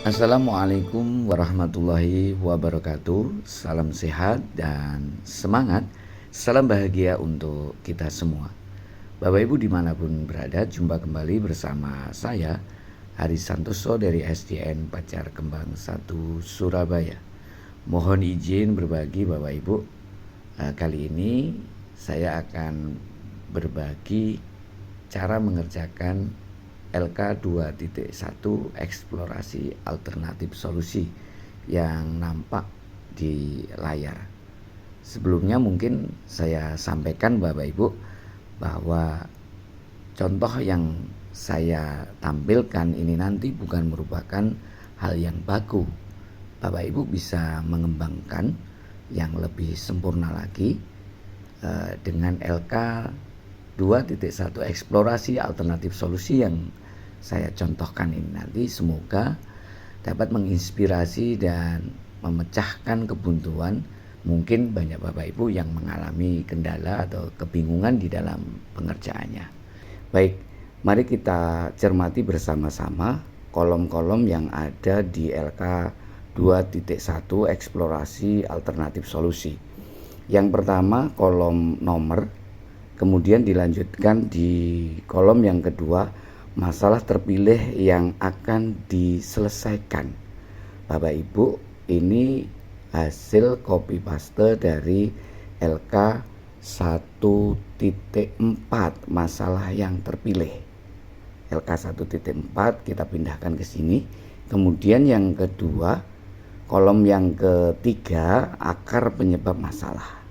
Assalamualaikum warahmatullahi wabarakatuh. Salam sehat dan semangat. Salam bahagia untuk kita semua. Bapak Ibu dimanapun berada, jumpa kembali bersama saya Hari Santoso dari SDN Pacar Kembang 1 Surabaya. Mohon izin berbagi Bapak Ibu. Kali ini saya akan berbagi cara mengerjakan LK 2.1 eksplorasi alternatif solusi yang nampak di layar. Sebelumnya mungkin saya sampaikan Bapak Ibu bahwa contoh yang saya tampilkan ini nanti bukan merupakan hal yang baku. Bapak Ibu bisa mengembangkan yang lebih sempurna lagi dengan LK 2.1 eksplorasi alternatif solusi yang saya contohkan ini nanti semoga dapat menginspirasi dan memecahkan kebuntuan mungkin banyak Bapak Ibu yang mengalami kendala atau kebingungan di dalam pengerjaannya. Baik, mari kita cermati bersama-sama kolom-kolom yang ada di LK 2.1 eksplorasi alternatif solusi. Yang pertama kolom nomor, kemudian dilanjutkan di kolom yang kedua, masalah terpilih yang akan diselesaikan. Bapak Ibu, ini hasil copy paste dari LK 1.4 masalah yang terpilih. LK 1.4 kita pindahkan ke sini. Kemudian yang kedua, kolom yang ketiga, akar penyebab masalah.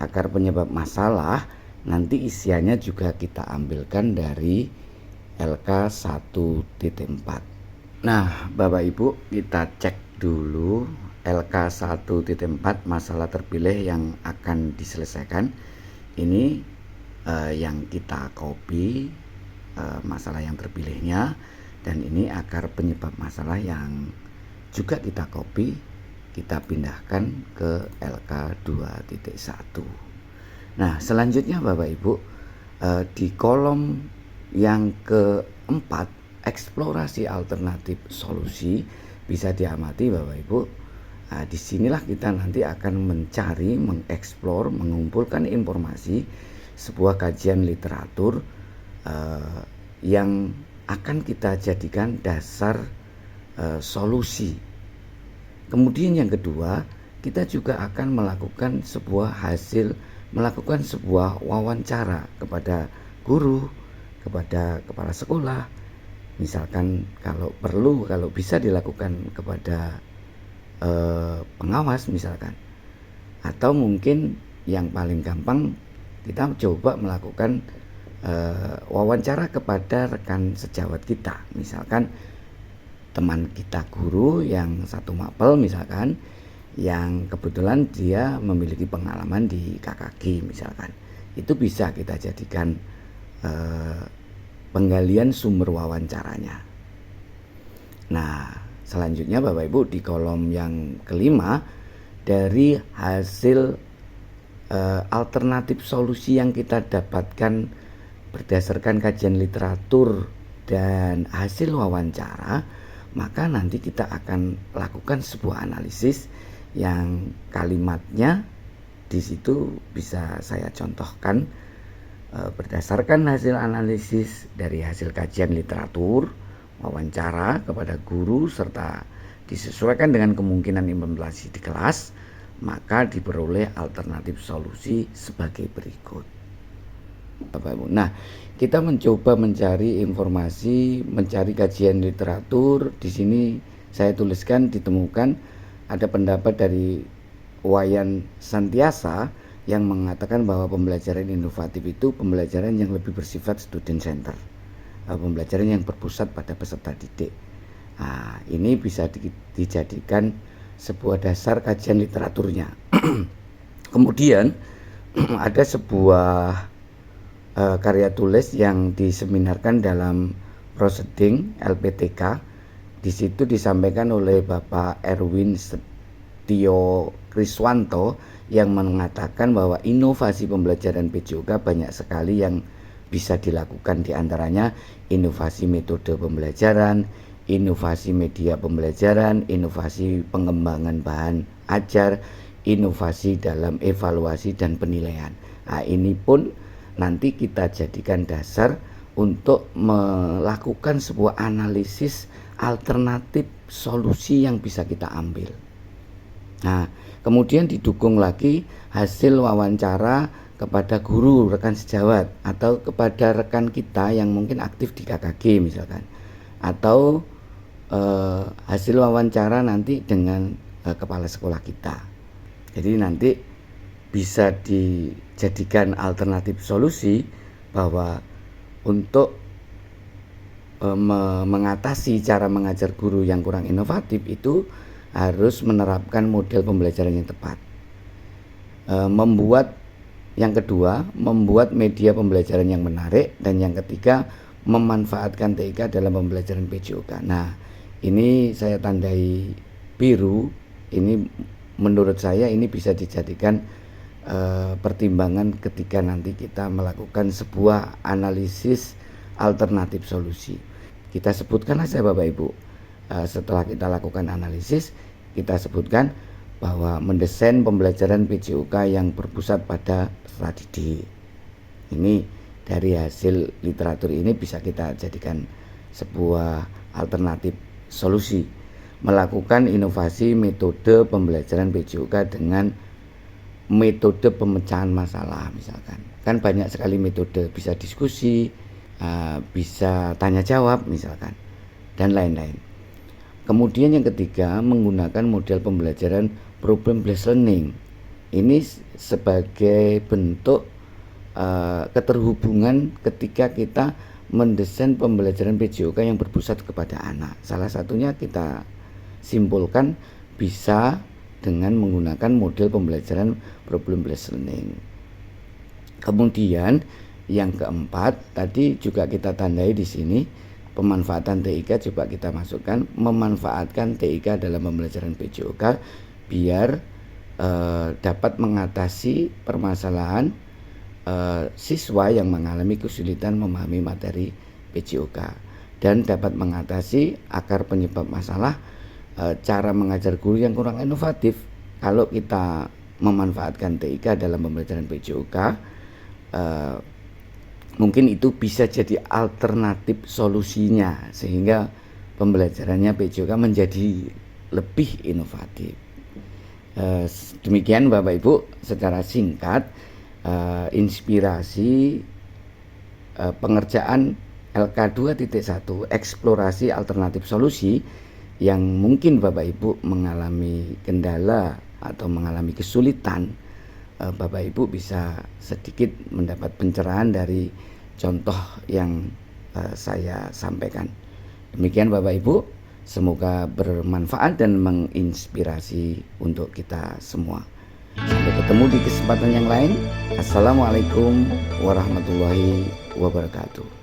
Akar penyebab masalah nanti isiannya juga kita ambilkan dari LK 1.4. Nah, Bapak Ibu, kita cek dulu LK 1.4 masalah terpilih yang akan diselesaikan. Ini yang kita copy masalah yang terpilihnya, dan ini akar penyebab masalah yang juga kita copy, kita pindahkan ke LK 2.1. Nah, selanjutnya Bapak Ibu, di kolom yang keempat, eksplorasi alternatif solusi, bisa diamati Bapak Ibu. Disinilah kita nanti akan mencari, mengeksplor, mengumpulkan informasi sebuah kajian literatur yang akan kita jadikan dasar solusi. Kemudian yang kedua, kita juga akan melakukan sebuah wawancara kepada guru, kepada kepala sekolah, misalkan kalau perlu, kalau bisa dilakukan kepada pengawas misalkan, atau mungkin yang paling gampang kita coba melakukan wawancara kepada rekan sejawat kita, misalkan teman kita guru yang satu mapel misalkan, yang kebetulan dia memiliki pengalaman di KKG misalkan, itu bisa kita jadikan penggalian sumber wawancaranya. Nah, selanjutnya Bapak Ibu, di kolom yang kelima, dari hasil alternatif solusi yang kita dapatkan berdasarkan kajian literatur dan hasil wawancara, maka nanti kita akan lakukan sebuah analisis yang kalimatnya di situ bisa saya contohkan berdasarkan hasil analisis dari hasil kajian literatur, wawancara kepada guru, serta disesuaikan dengan kemungkinan implementasi di kelas, maka diperoleh alternatif solusi sebagai berikut. Bapak Ibu. Nah, kita mencoba mencari informasi, mencari kajian literatur. Di sini saya tuliskan ditemukan ada pendapat dari Wayan Santiasa yang mengatakan bahwa pembelajaran inovatif itu pembelajaran yang lebih bersifat student center, pembelajaran yang berpusat pada peserta didik. Nah, ini bisa dijadikan sebuah dasar kajian literaturnya. Kemudian ada sebuah karya tulis yang diseminarkan dalam proceeding LPTK. Di situ disampaikan oleh Bapak Erwin Setio Kriswanto yang mengatakan bahwa inovasi pembelajaran PJOK banyak sekali yang bisa dilakukan, di antaranya inovasi metode pembelajaran, inovasi media pembelajaran, inovasi pengembangan bahan ajar, inovasi dalam evaluasi dan penilaian. Nah, ini pun nanti kita jadikan dasar untuk melakukan sebuah analisis alternatif solusi yang bisa kita ambil. Nah, kemudian didukung lagi hasil wawancara kepada guru, rekan sejawat, atau kepada rekan kita yang mungkin aktif di KKG misalkan, atau hasil wawancara nanti dengan kepala sekolah kita. Jadi nanti bisa dijadikan alternatif solusi bahwa untuk mengatasi cara mengajar guru yang kurang inovatif itu harus menerapkan model pembelajaran yang tepat. Yang kedua, membuat media pembelajaran yang menarik, dan yang ketiga, memanfaatkan TIK dalam pembelajaran PJOK. Nah, ini saya tandai biru. Ini menurut saya ini bisa dijadikan pertimbangan ketika nanti kita melakukan sebuah analisis alternatif solusi. Kita sebutkan saja Bapak Ibu, setelah kita lakukan analisis, kita sebutkan bahwa mendesain pembelajaran PJOK yang berpusat pada peserta didik. Ini dari hasil literatur ini bisa kita jadikan sebuah alternatif solusi. Melakukan inovasi metode pembelajaran PJOK dengan metode pemecahan masalah misalkan. Kan banyak sekali metode, bisa diskusi, bisa tanya jawab misalkan, dan lain-lain. Kemudian yang ketiga, menggunakan model pembelajaran problem based learning. Ini sebagai bentuk keterhubungan ketika kita mendesain pembelajaran PJOK yang berpusat kepada anak. Salah satunya kita simpulkan bisa dengan menggunakan model pembelajaran problem based learning. Kemudian yang keempat, tadi juga kita tandai di sini, pemanfaatan TIK coba kita masukkan, memanfaatkan TIK dalam pembelajaran PJOK biar dapat mengatasi permasalahan siswa yang mengalami kesulitan memahami materi PJOK, dan dapat mengatasi akar penyebab masalah cara mengajar guru yang kurang inovatif. Kalau kita memanfaatkan TIK dalam pembelajaran PJOK, mungkin itu bisa jadi alternatif solusinya sehingga pembelajarannya PJOK menjadi lebih inovatif. Demikian Bapak Ibu secara singkat inspirasi pengerjaan LK 2.1 eksplorasi alternatif solusi yang mungkin Bapak Ibu mengalami kendala atau mengalami kesulitan. Bapak Ibu bisa sedikit mendapat pencerahan dari contoh yang saya sampaikan. Demikian Bapak Ibu, semoga bermanfaat dan menginspirasi untuk kita semua. Sampai ketemu di kesempatan yang lain. Assalamualaikum warahmatullahi wabarakatuh.